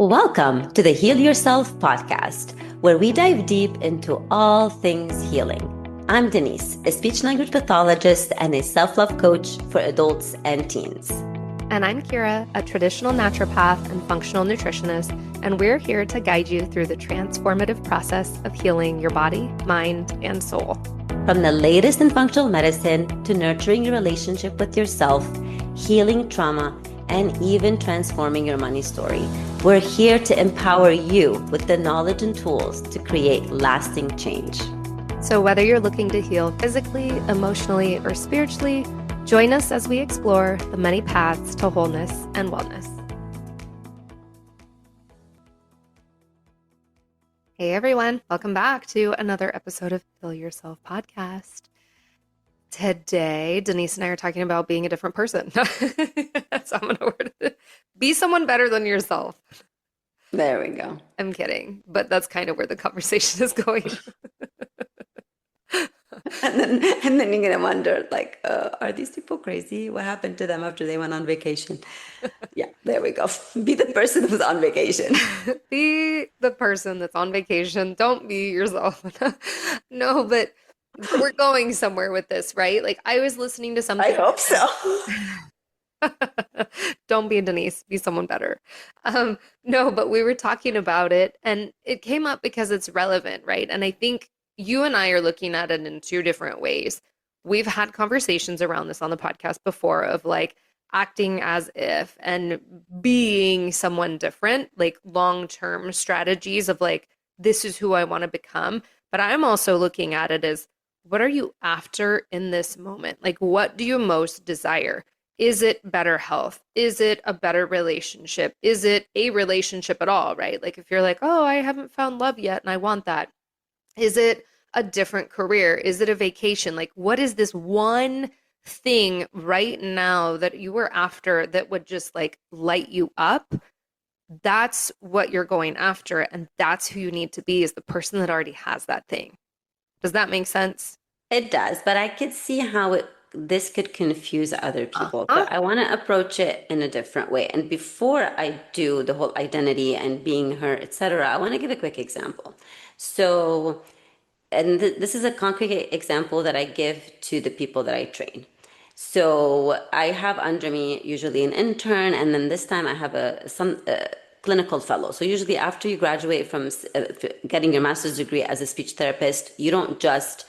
Welcome to the Heal Yourself podcast, where we dive deep into all things healing. I'm Denise, a speech language pathologist and a self-love coach for adults and teens. And I'm Kira, a traditional naturopath and functional nutritionist, and we're here to guide you through the transformative process of healing your body, mind, and soul. From the latest in functional medicine to nurturing your relationship with yourself, healing trauma, and even transforming your money story, we're here to empower you with the knowledge and tools to create lasting change. So whether you're looking to heal physically, emotionally, or spiritually, join us as we explore the many paths to wholeness and wellness. Hey everyone, welcome back to another episode of Heal Yourself podcast. Today, Denise and I are talking about being a different person. So I'm going to word it. Be someone better than yourself. There we go. I'm kidding, but that's kind of where the conversation is going. And then you're going to wonder, are these people crazy? What happened to them after they went on vacation? Yeah, there we go. Be the person who's on vacation. Be the person that's on vacation. Don't be yourself. No, but we're going somewhere with this, right? Like I was listening to something. I hope so. Don't be a Denise, be someone better. No, but we were talking about it and it came up because it's relevant, right? And I think you and I are looking at it in two different ways. We've had conversations around this on the podcast before of like acting as if and being someone different, like long-term strategies of like, this is who I want to become. But I'm also looking at it as, what are you after in this moment? Like, what do you most desire? Is it better health? Is it a better relationship? Is it a relationship at all, right? Like if you're like, oh, I haven't found love yet and I want that. Is it a different career? Is it a vacation? Like what is this one thing right now that you were after that would just like light you up? That's what you're going after. And that's who you need to be, is the person that already has that thing. Does that make sense? It does, but I could see how this could confuse other people. But I want to approach it in a different way. And before I do the whole identity and being her, etc., I want to give a quick example. So, and this is a concrete example that I give to the people that I train. So I have under me usually an intern, and then this time I have some clinical fellow. So usually after you graduate from getting your master's degree as a speech therapist, you don't just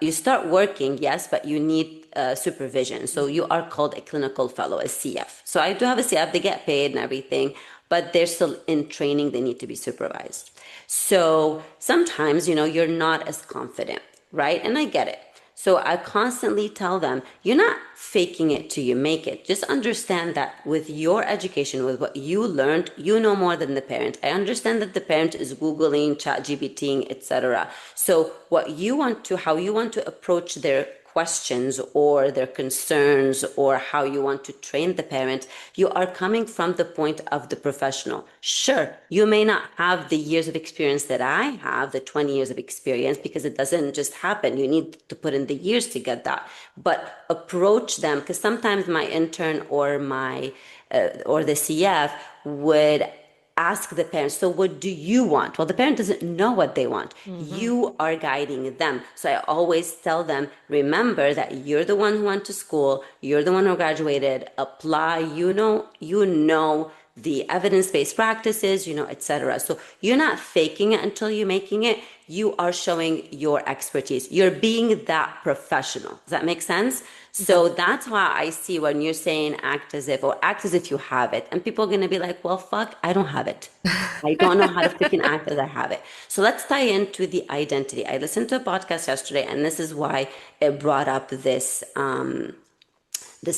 you start working, yes, but you need supervision. So you are called a clinical fellow, a CF. So I do have a CF, they get paid and everything, but they're still in training, they need to be supervised. So sometimes, you're not as confident, right? And I get it. So I constantly tell them, you're not faking it till you make it. Just understand that with your education, with what you learned, you know more than the parent. I understand that the parent is Googling, ChatGPTing, etc. So how you want to approach their questions or their concerns or how you want to train the parent, you are coming from the point of the professional. Sure, you may not have the years of experience that I have, the 20 years of experience, because it doesn't just happen. You need to put in the years to get that. But approach them, because sometimes my intern or or the CF would ask the parents, so what do you want? Well, the parent doesn't know what they want. Mm-hmm. You are guiding them. So I always tell them, remember that you're the one who went to school, you're the one who graduated, apply, you know the evidence-based practices, etc. So you're not faking it until you're making it. You are showing your expertise. You're being that professional. Does that make sense? So that's why I see when you're saying act as if, or act as if you have it. And people are going to be like, well, fuck, I don't have it. I don't know how to freaking act as I have it. So let's tie into the identity. I listened to a podcast yesterday, and this is why it brought up this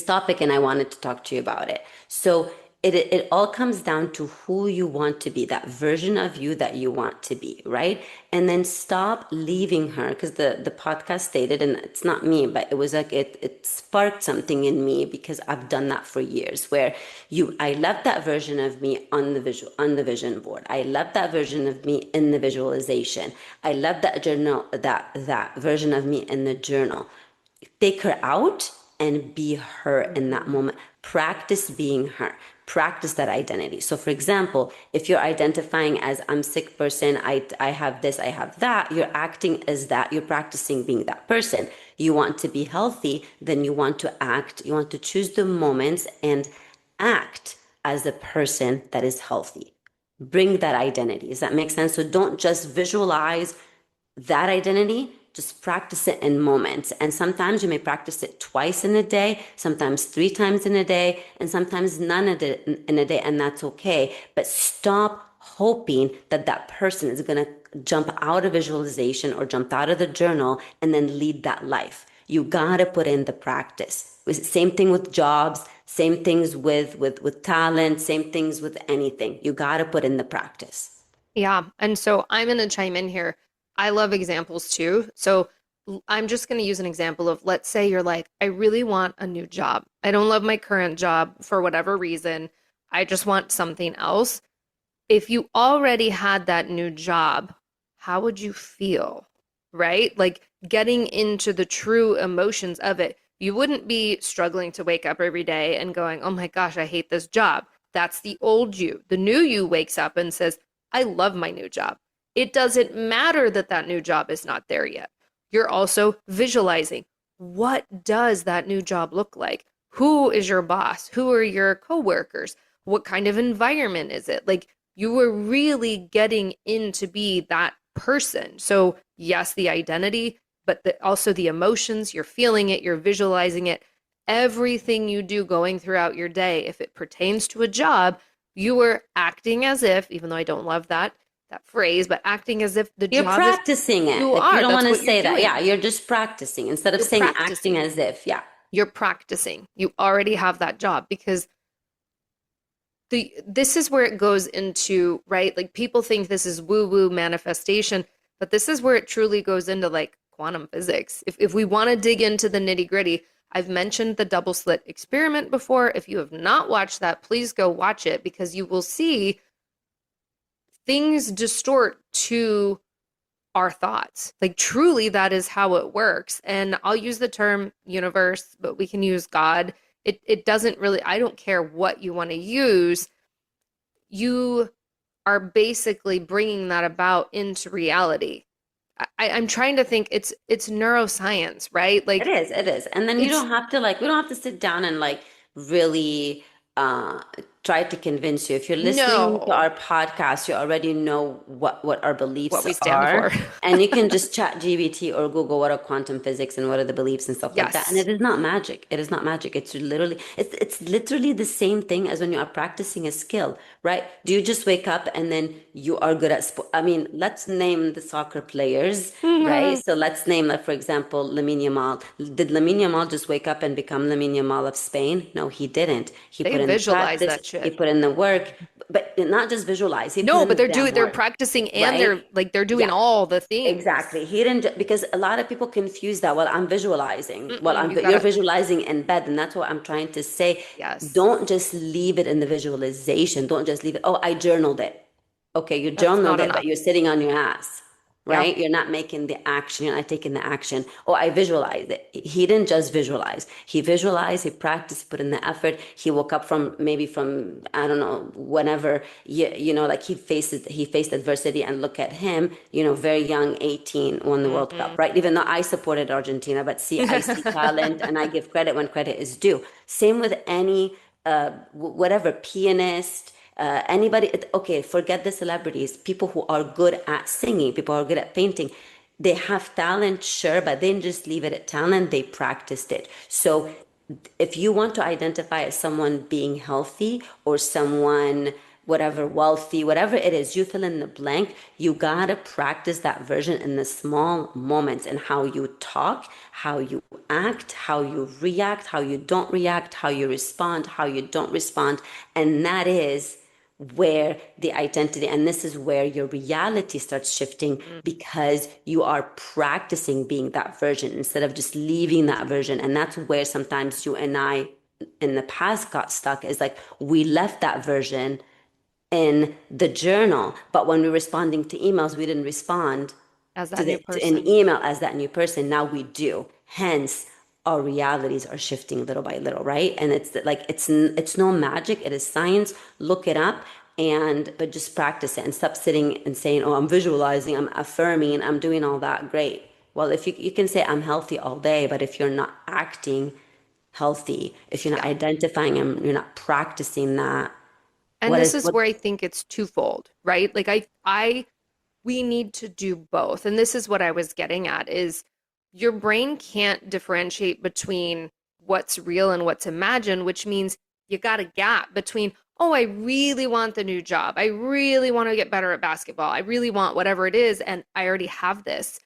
topic, and I wanted to talk to you about it. So it all comes down to who you want to be, that version of you that you want to be, right? And then stop leaving her, because the podcast stated, and it's not me, but it was like it sparked something in me, because I've done that for years, where I left that version of me on the vision board. I left that version of me in the visualization. I left that journal, that version of me in the journal. Take her out and be her in that moment. Practice being her. Practice that identity. So for example, if you're identifying as I'm sick person, I have this, I have that, you're acting as that, you're practicing being that person. You want to be healthy, then you want to act, you want to choose the moments and act as a person that is healthy. Bring that identity. Does that make sense? So don't just visualize that identity, just practice it in moments. And sometimes you may practice it twice in a day, sometimes three times in a day, and sometimes none of it in a day, and that's okay. But stop hoping that that person is going to jump out of visualization or jump out of the journal and then lead that life. You got to put in the practice. Same thing with jobs, same things with talent, same things with anything. You got to put in the practice. Yeah. And so I'm going to chime in here. I love examples too. So I'm just going to use an example of, let's say you're like, I really want a new job. I don't love my current job for whatever reason. I just want something else. If you already had that new job, how would you feel? Right? Like getting into the true emotions of it. You wouldn't be struggling to wake up every day and going, oh my gosh, I hate this job. That's the old you. The new you wakes up and says, I love my new job. It doesn't matter that that new job is not there yet. You're also visualizing, what does that new job look like? Who is your boss? Who are your coworkers? What kind of environment is it? Like you were really getting in to be that person. So, yes, the identity, but also the emotions, you're feeling it, you're visualizing it. Everything you do going throughout your day, if it pertains to a job, you were acting as if, even though I don't love that phrase, but acting as if the You're job is, practicing it. you If you are, don't that's want to what you're say that, doing. yeah, you're just practicing instead of You're saying acting practicing. as if, yeah. You're practicing. You already have that job because this is where it goes into, right? Like people think this is woo woo manifestation, but this is where it truly goes into like quantum physics. If we want to dig into the nitty gritty, I've mentioned the double slit experiment before. If you have not watched that, please go watch it because you will see things distort to our thoughts. Like truly, that is how it works. And I'll use the term universe, but we can use God. It doesn't really, I don't care what you want to use. You are basically bringing that about into reality. I'm trying to think. It's neuroscience, right? It Like is, it is. And then you it's don't have to like, we don't have to sit down and like really uh try to convince you. If you're listening to no our podcast, you already know what our what beliefs we stand are. for. And you can just chat GBT or Google what are quantum physics and what are the beliefs and stuff like that. And Yes. it is not magic. It is not magic. It's literally the same thing as when you are practicing a skill, right? Do you just wake up and then you are good at sport? I mean, let's name the soccer players, right? So let's name, like, for example, Lamine Yamal. Did Lamine Yamal just wake up and become Lamine Yamal of Spain? No, he didn't. He They put in the visualize practice, that he shit. put in the work, but not just visualize, he put No, in but the damn they're work, practicing and right? they're doing Yeah. all the things. Exactly. He didn't because a lot of people confuse that. Well, I'm visualizing. Well, Mm-mm, you you're gotta, visualizing in bed, and that's what I'm trying to say. yes. Don't just leave it in the visualization. Don't just leave it. Oh, I journaled it. Okay, you That's journaled not it, but enough. you're sitting on your ass, Yeah. right? You're not making the action. You're not taking the action. Oh, I visualized it. He didn't just visualize. He visualized, he practiced, put in the effort. He woke up from maybe from, I don't know, whenever, like he faced adversity and look at him, very young, 18, won the World Cup, Hmm. right? Even though I supported Argentina, but see, I see talent and I give credit when credit is due. Same with any, whatever, pianist, anybody. Okay, forget the celebrities. People who are good at singing, people who are good at painting, they have talent, sure, but they didn't just leave it at talent. They practiced it. So if you want to identify as someone being healthy or someone whatever wealthy, whatever it is, you fill in the blank, you gotta practice that version in the small moments and how you talk, how you act, how you react, how you don't react, how you respond, how you don't respond. And that is where the identity, and this is where your reality starts shifting because you are practicing being that version instead of just leaving that version. And that's where sometimes you and I in the past got stuck, is like we left that version in the journal, but when we're responding to emails, we didn't respond As to that new an person. email as that new person. Now we do. Hence, our realities are shifting little by little, right? And it's like it's no magic, it is science. Look it up, and but just practice it and stop sitting and saying, "Oh, I'm visualizing, I'm affirming, I'm doing all that." Great. Well, if you can say I'm healthy all day, but if you're not acting healthy, if you're not Yeah. identifying and you're not practicing that, And what this is is what? where I think it's twofold, right? Like we need to do both. And this is what I was getting at is your brain can't differentiate between what's real and what's imagined, which means you got a gap between, oh, I really want the new job. I really want to get better at basketball. I really want whatever it is. And I already have this.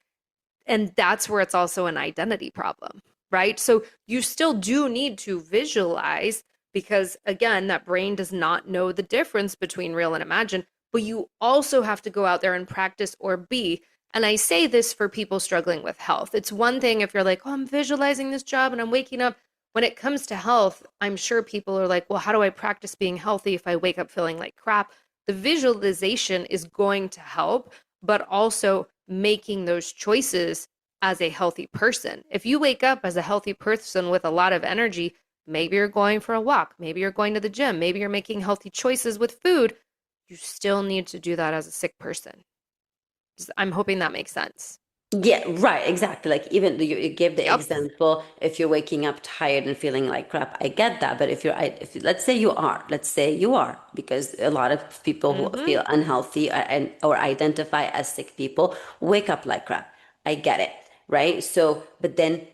And that's where it's also an identity problem, right? So you still do need to visualize because, again, that brain does not know the difference between real and imagined, but you also have to go out there and practice or be. And I say this for people struggling with health. It's one thing if you're like, oh, I'm visualizing this job and I'm waking up. When it comes to health, I'm sure people are like, well, how do I practice being healthy if I wake up feeling like crap? The visualization is going to help, but also making those choices as a healthy person. If you wake up as a healthy person with a lot of energy, maybe you're going for a walk, maybe you're going to the gym, maybe you're making healthy choices with food. You still need to do that as a sick person. I'm hoping that makes sense. Yeah, right, exactly. Like even you gave the Yep. example, if you're waking up tired and feeling like crap, I get that. But if let's say you are, let's say you are, because a lot of people who Mm-hmm. feel unhealthy and or identify as sick people wake up like crap. I get it, right? So, but then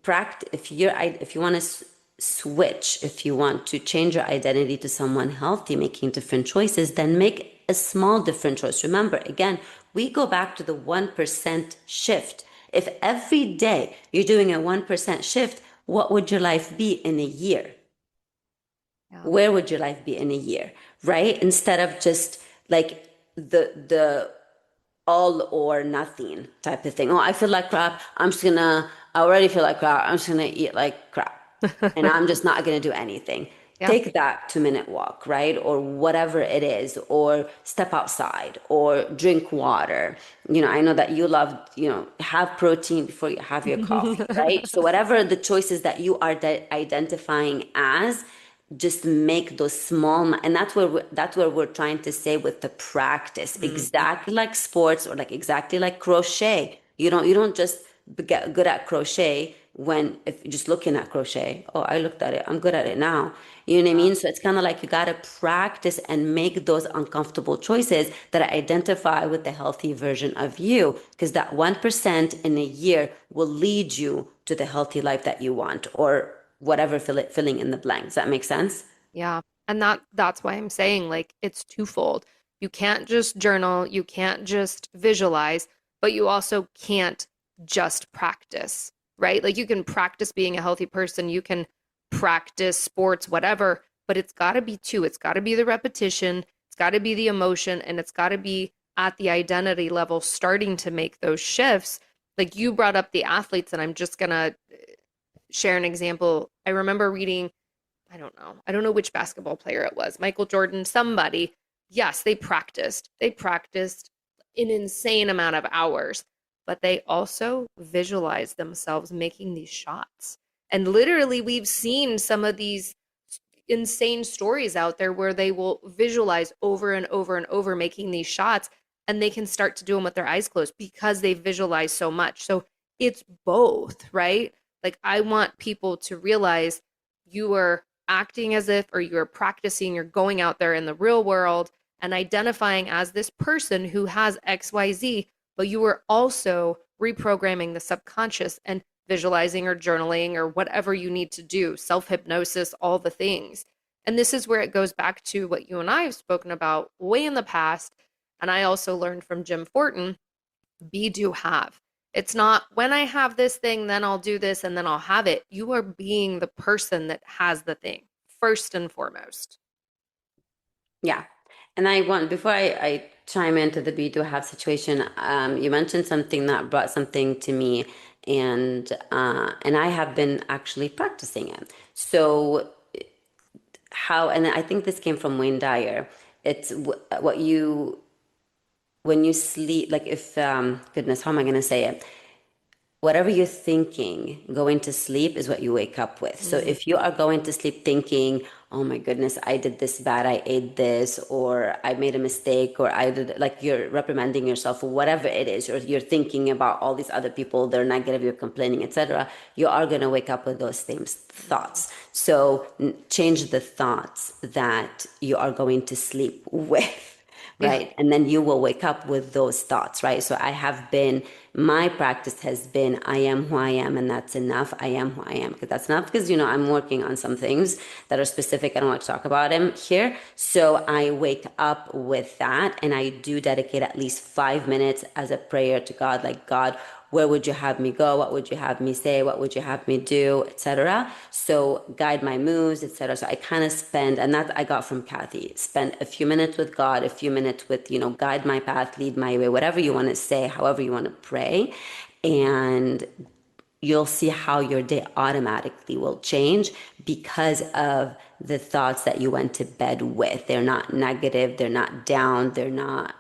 practice if you want to switch, if you want to change your identity to someone healthy, making different choices, then make a small different choice. Remember, again, we go back to the 1% shift. If every day you're doing a 1% shift, what would your life be in a year? Yeah. Where would your life be in a year, right? Instead of just like the all or nothing type of thing. Oh, I feel like crap. I already feel like crap. I'm just gonna eat like crap. And I'm just not gonna do anything. Yeah. Take that 2 minute walk, right? Or whatever it is, or step outside, or drink water. I know that you love, have protein before you have your coffee, right? So, whatever the choices that you are identifying as, just make those small, and that's where we're trying to say with the practice, Mm-hmm. exactly like sports, or like exactly like crochet. You don't just get good at crochet when if you're just looking at crochet. Oh, I looked at it, I'm good at it now. You know what I Yeah. mean? So it's kind of like you got to practice and make those uncomfortable choices that identify with the healthy version of you, because that 1% in a year will lead you to the healthy life that you want, or whatever, filling in the blank. Does that make sense? Yeah. And that's why I'm saying like it's twofold. You can't just journal, you can't just visualize, but you also can't just practice, right? Like you can practice being a healthy person, you can practice sports, whatever, but it's got to be two. It's got to be the repetition, it's got to be the emotion, and it's got to be at the identity level starting to make those shifts. Like you brought up the athletes, and I'm just gonna share an example. I remember reading I don't know. I don't know which basketball player it was. Michael Jordan, somebody. Yes, they practiced. They practiced an insane amount of hours, but they also visualized themselves making these shots. And literally, we've seen some of these insane stories out there where they will visualize over and over and over making these shots and they can start to do them with their eyes closed because they visualize so much. So it's both, right? Like I want people to realize you are acting as if or you're practicing, you're going out there in the real world and identifying as this person who has XYZ, but you are also reprogramming the subconscious and visualizing or journaling or whatever you need to do, self hypnosis, all the things. And this is where it goes back to what you and I have spoken about way in the past. And I also learned from Jim Fortin be, do, have. It's not when I have this thing, then I'll do this and then I'll have it. You are being the person that has the thing first and foremost. Yeah. And I want, before I chime into the be do have situation, you mentioned something that brought something to me, and I have been actually practicing it. So how, and I think this came from Wayne Dyer. It's what you when you sleep, like if goodness, how am I going to say it? whatever you're thinking going to sleep is what you wake up with. So Mm, if you are going to sleep thinking, oh my goodness, I did this bad, I ate this, or I made a mistake, or I did, like you're reprimanding yourself, or whatever it is, or you're thinking about all these other people, they're negative, you're complaining, etc., you are going to wake up with those same mm. thoughts. So change the thoughts that you are going to sleep with, Yeah. right? And then you will wake up with those thoughts, right? So my practice has been, I am who I am, and that's enough. I am who I am, because that's enough. Because, I'm working on some things that are specific. I don't want to talk about them here. So I wake up with that, and I do dedicate at least 5 minutes as a prayer to God, like, God, where would you have me go? What would you have me say? What would you have me do, etc.? So guide my moves, etc. So I kind of spend, and that I got from Kathy, spend a few minutes with God, a few minutes with, guide my path, lead my way, whatever you want to say, however you want to pray. And you'll see how your day automatically will change because of the thoughts that you went to bed with. They're not negative, they're not down, they're not,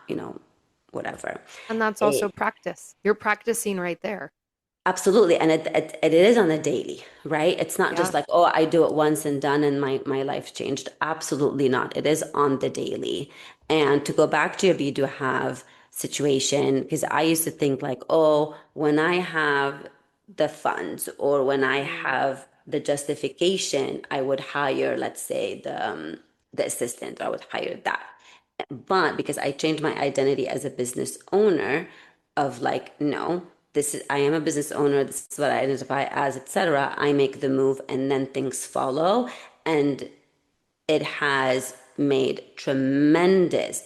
whatever. And that's also practice. You're practicing right there. Absolutely. And it is on a daily, right? It's not just Yeah. like, oh, I do it once and done and my life changed. Absolutely not. It is on the daily. And to go back to your be do have situation, because I used to think like, oh, when I have the funds or when I Mm, have the justification, I would hire, let's say, the assistant, or I would hire that. But because I changed my identity as a business owner, of like, no, I am a business owner, this is what I identify as, etc., I make the move and then things follow. And it has made tremendous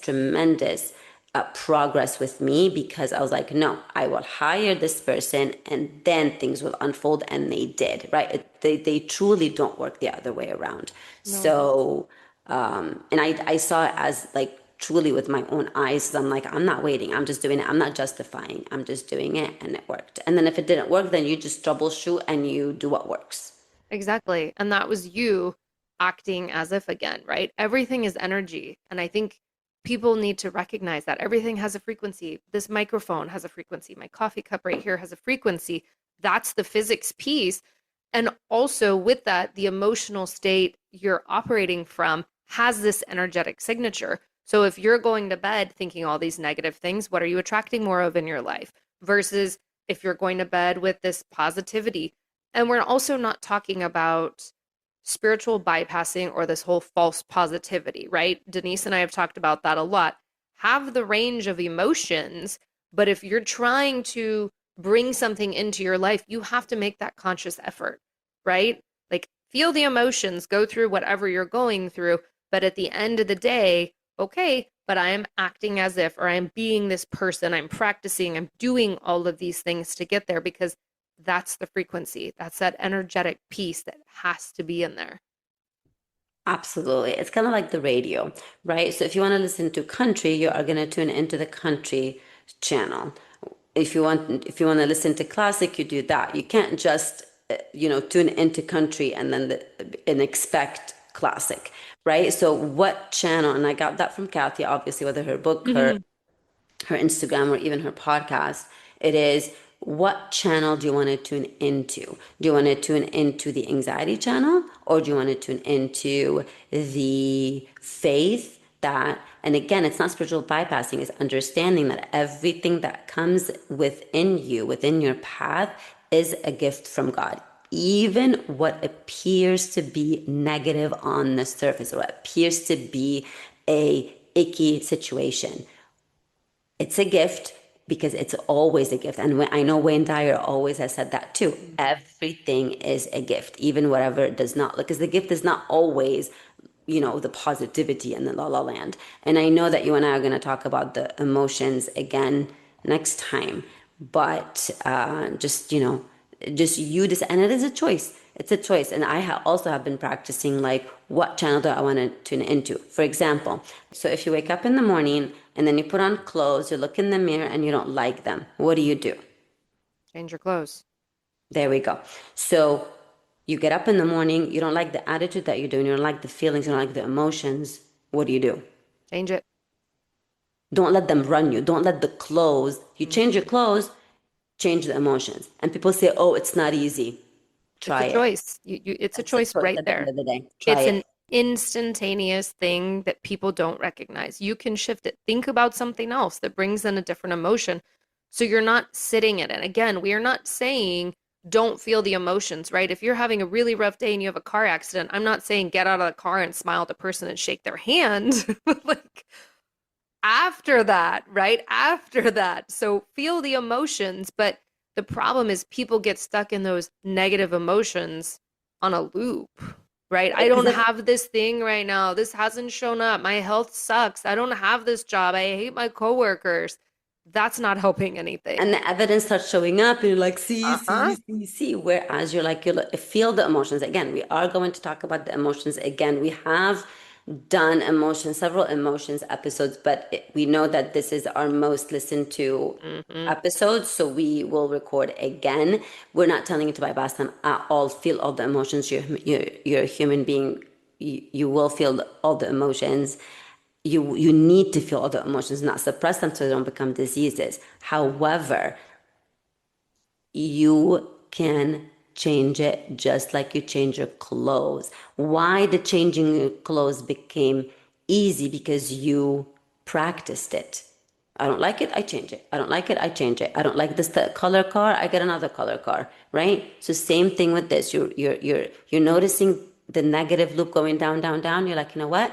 progress with me, because I was like, no, I will hire this person and then things will unfold. And they did, right? They truly don't work the other way around. no. So, and I saw it as like truly with my own eyes. So I'm like, I'm not waiting. I'm just doing it. I'm not justifying. I'm just doing it. And it worked. And then if it didn't work, then you just troubleshoot and you do what works. Exactly. And that was you acting as if again, right? Everything is energy. And I think people need to recognize that everything has a frequency. This microphone has a frequency. My coffee cup right here has a frequency. That's the physics piece. And also with that, the emotional state you're operating from has this energetic signature. So if you're going to bed thinking all these negative things, what are you attracting more of in your life? Versus if you're going to bed with this positivity, and we're also not talking about spiritual bypassing or this whole false positivity, right? Denise and I have talked about that a lot. Have the range of emotions, but if you're trying to bring something into your life, you have to make that conscious effort, right? Like feel the emotions, go through whatever you're going through, but at the end of the day, okay, but I am acting as if, or I'm being this person, I'm practicing, I'm doing all of these things to get there because that's the frequency. That's that energetic piece that has to be in there. Absolutely. It's kind of like the radio, right? So if you want to listen to country, you are going to tune into the country channel. If you want to listen to classic, you do that. You can't just tune into country and then and expect classic, right? So what channel? And I got that from Kathy, obviously, whether her book, her Instagram, or even her podcast. It is, what channel do you want to tune into? Do you want to tune into the anxiety channel, or do you want to tune into the faith that, and again, it's not spiritual bypassing, it's understanding that everything that comes within you, within your path, is a gift from God. Even what appears to be negative on the surface, or what appears to be a icky situation, it's a gift, because it's always a gift. And I know Wayne Dyer always has said that too. Everything is a gift, even whatever it does not look, because the gift is not always, the positivity and the la la land. And I know that you and I are going to talk about the emotions again next time, but just you just, and it is a choice. It's a choice. And also have been practicing, like, what channel do I want to tune into? For example, so if you wake up in the morning and then you put on clothes, you look in the mirror and you don't like them, what do? Change your clothes. There we go. So you get up in the morning, you don't like the attitude that you're doing, you don't like the feelings, you don't like the emotions, what do? Change it. Don't let them run you. Don't let the clothes, you change your clothes, change the emotions. And people say, oh, it's not easy. It's Try a it. choice. It's a It's a choice choice right at the end there. of the day. Try It's it. an instantaneous thing that people don't recognize. You can shift it. Think about something else that brings in a different emotion. So you're not sitting in it. Again, we are not saying don't feel the emotions, right? If you're having a really rough day and you have a car accident, I'm not saying get out of the car and smile at the person and shake their hand. Like after that, right? After that. So feel the emotions, but the problem is people get stuck in those negative emotions on a loop, right? I don't Because have this thing right now. This hasn't shown up. My health sucks. I don't have this job. I hate my coworkers. That's not helping and anything. the evidence starts showing up and you're like, see, see, Uh-huh. see, see. Whereas you're like, you feel the emotions. Again, we are going to talk about the emotions again. We have done emotions, several emotions episodes, but we know that this is our most listened to Hmm. episodes, so we will record again. We're not telling you to bypass them at all. Feel all the emotions. You're a human being. You will feel all the emotions. You need to feel all the emotions, not suppress them so they don't become diseases. However, you can change it just like you change your clothes. Why the changing your clothes became easy? Because you practiced it. I don't like it, I change it. I don't like it, I change it. I don't like this color car, I get another color car, right? So same thing with this. You're noticing the negative loop going down, down, down. You're like, you know what?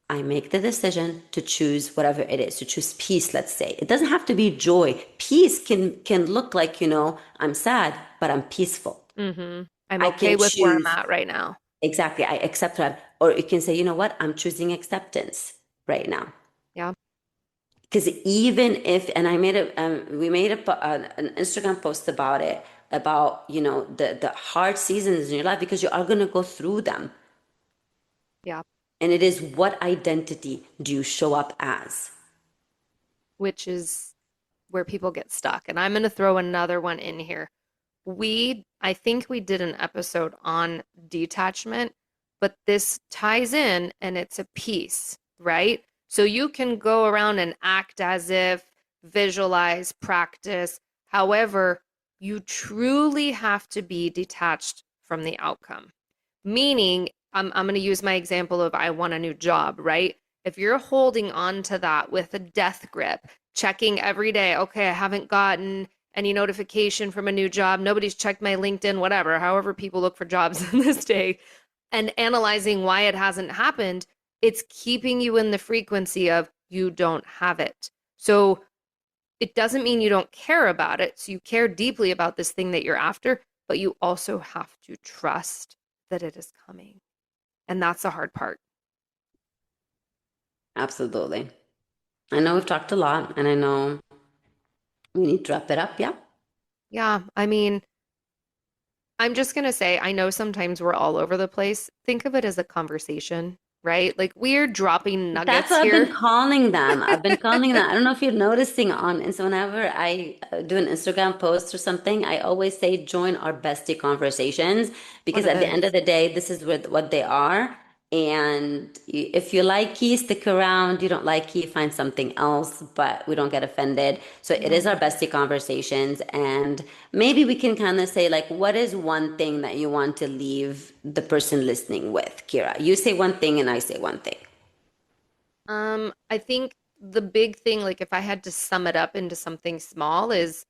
I make the decision to choose whatever it is, to choose peace, let's say. It doesn't have to be joy. Peace can look like, I'm sad, but I'm peaceful. Hmm. I'm I okay can with where I'm choose at right now. exactly. I accept what or you can say, you know what? I'm choosing acceptance right now. Yeah. Because even if, and we made an Instagram post about it, about, the hard seasons in your life, because you are going to go through them. Yeah. And it is, what identity do you show up as? Which is where people get stuck. And I'm going to throw another one in here. I think we did an episode on detachment, but this ties in and it's a piece, right? So you can go around and act as if, visualize, practice. However, you truly have to be detached from the outcome. Meaning, I'm going to use my example of I want a new job, right? If you're holding on to that with a death grip, checking every day, okay, I haven't gotten any notification from a new job, nobody's checked my LinkedIn, whatever, however people look for jobs in this day, and analyzing why it hasn't happened, it's keeping you in the frequency of you don't have it. So it doesn't mean you don't care about it. So you care deeply about this thing that you're after, but you also have to trust that it is coming. And that's the hard part. Absolutely. I know we've talked a lot, and I know we need to wrap it up. Yeah. Yeah. I mean, I'm just going to say, I know sometimes we're all over the place. Think of it as a conversation, right? Like we're dropping That's nuggets what I've been here. calling them. I've been calling them. I don't know if you're noticing on, and so whenever I do an Instagram post or something, I always say join our bestie conversations, What because it at the end is. of the day, this is what they are. And if you like key, stick around. You don't like key, find something else, but we don't get offended. So it is No. our bestie conversations. And maybe we can kind of say, like, what is one thing that you want to leave the person listening with, Kira? You say one thing and I say one thing. I think the big thing, like if I had to sum it up into something small, is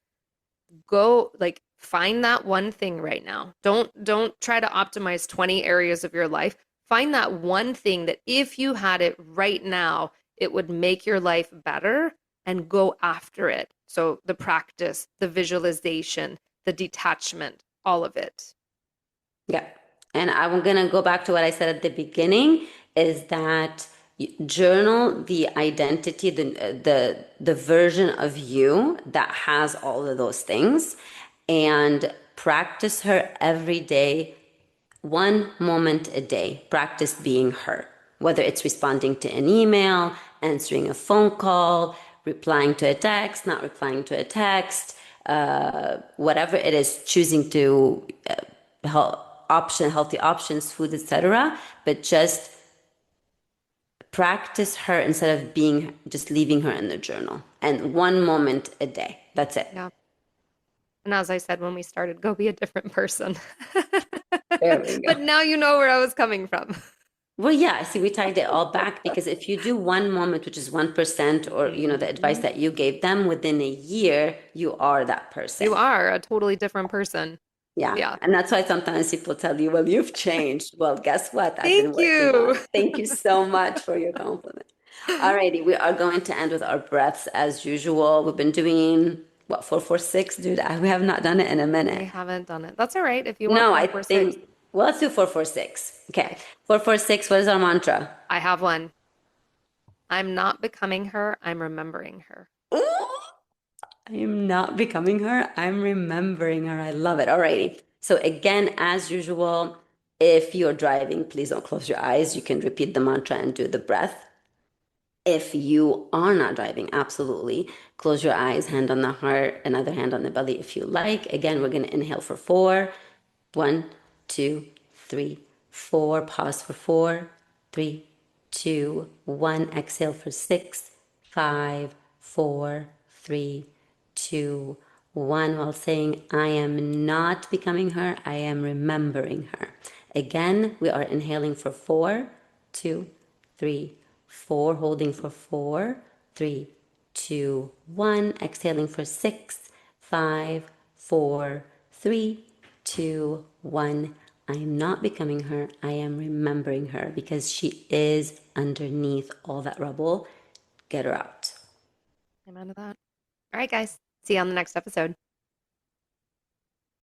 go like find that one thing right now. Don't try to optimize 20 areas of your life. Find that one thing that if you had it right now, it would make your life better and go after it. So the practice, the visualization, the detachment, all of it. Yeah. And I'm going to go back to what I said at the beginning, is that journal the identity, the version of you that has all of those things, and practice her every day, one moment a day. Practice being her, whether it's responding to an email, answering a phone call, replying to a text, not replying to a text, whatever it is, choosing to healthy options, food, etc. But just practice her instead of being just leaving her in the journal. And one moment a day. That's it. Yeah. And as I said when we started, go be a different person. There we go. But now you know where I was coming from. Well, yeah, see, we tied it all back because if you do one moment, which is 1%, or the advice Mhm. that you gave them within a year, you are that You person. are a totally different person. Yeah. Yeah. And that's why sometimes people tell you, well, you've changed. Well, guess what? I've been Thank working on you. it. Thank you so much for your compliment. Alrighty, we are going to end with our breaths as usual. We've been doing what, 446, dude? We have not done it in a We minute. haven't done it. That's all right. If you want No, I 446. think, well, let's do 446. Okay. Okay. 446, what is our mantra? I have one. I'm not becoming her. I'm remembering her. Ooh, I am not becoming her. I'm remembering her. I love it. Alrighty. So again, as usual, if you're driving, please don't close your eyes. You can repeat the mantra and do the breath. If you are not driving, absolutely close your eyes, hand on the heart, another hand on the belly if you like. Again, we're going to inhale for 4. 1, 2, 3, 4. Pause for 4, 3, 2, 1. Exhale for 6, 5, 4, 3, 2, 1. While saying, I am not becoming her, I am remembering her. Again, we are inhaling for 4, 2, 3, 4. Holding for 4, 3, 2, 1. Exhaling for 6, 5, 4, 3, 2, 1. I am not becoming her. I am remembering her because she is underneath all that rubble. Get her out. Amen to that. All right, guys. See you on the next episode.